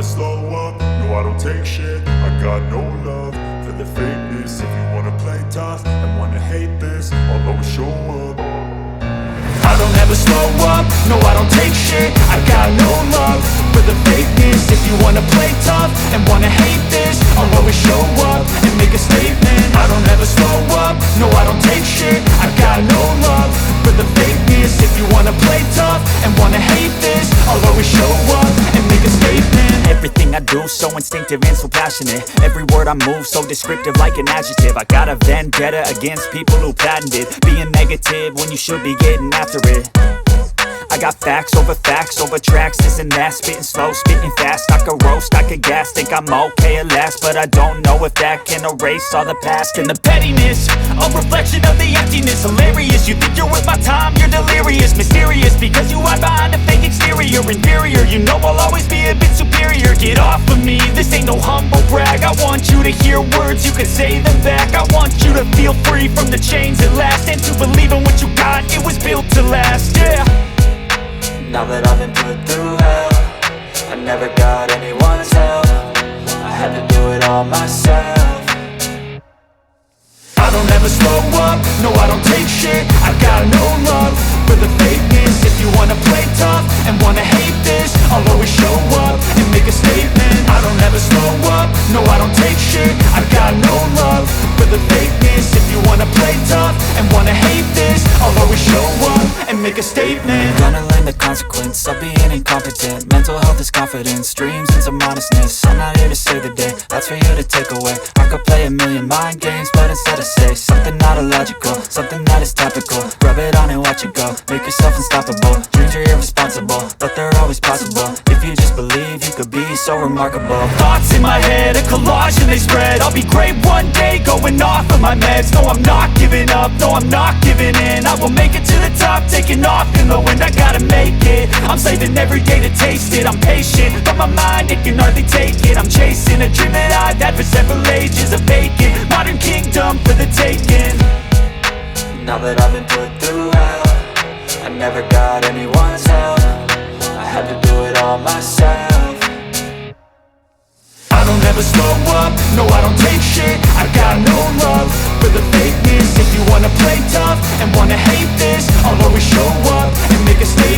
slow up, no I don't take shit. I got no love for the fakeness. If you wanna play tough and wanna hate this, I'll always show up. I don't ever slow up, no I don't take shit. I got no love for the fakeness. If you wanna play tough and wanna hate this, I'll always show up and make a statement. I don't ever slow up, no I don't take shit. I got no love for the fakeness. If you wanna play tough and wanna hate this, I'll always show up and make a statement. Everything I do so instinctive and so passionate. Every word I move so descriptive like an adjective. I got a vendetta against people who patented being negative when you should be getting after it. I got facts over tracks, this and that. Spitting slow, spitting fast, I could roast, I could gas. Think I'm okay at last, but I don't know if that can erase all the past. And the pettiness, a reflection of the emptiness. Hilarious, you think you're worth my time, you're delirious. Mysterious, because you hide behind a fake exterior. Inferior, you know I'll always be a bit superior. Get off of me, this ain't no humble brag. I want you to hear words, you can say them back. I want you to feel free from the chains at last, and to believe in what you got, it was built to last, yeah. Now that I've been put through hell, I never got anyone's help. I had to do it all myself. I don't ever slow up, no I don't take shit. I got no love for the fakeness. If you wanna play tough and wanna hate this, I'll always show up and make a statement. I don't ever slow up, no I don't take shit. I got no love for the fakeness. If you wanna play tough and wanna hate this, I'll always show up and make a statement. Gonna learn the consequence of being incompetent. Mental health is confidence, dreams and some honestness. I'm not here to save the day, that's for you to take away. I could play a million mind games, but instead I say something not illogical, something that is topical. Rub it on and watch it go, make yourself unstoppable. Dreams are irresponsible, but they're always possible. If you just believe, you could be so remarkable. Thoughts in my head, a collage and they spread. I'll be great one day, going off of my meds. No, I'm not giving up, no, I'm not giving in. I will make it to the top, taking off in the wind. I gotta make it, I'm saving every day to taste it. I'm patient, but my mind, it can hardly take it. I'm chasing a dream that I've had for several ages. A vacant, modern kingdom for the taking. Now that I've been put through hell, I never got anyone's help. I had to do it all myself. I don't ever slow up, no I don't take shit. I got no love for the fakeness. If you wanna play tough and wanna hate this, I'll always show up and make a statement.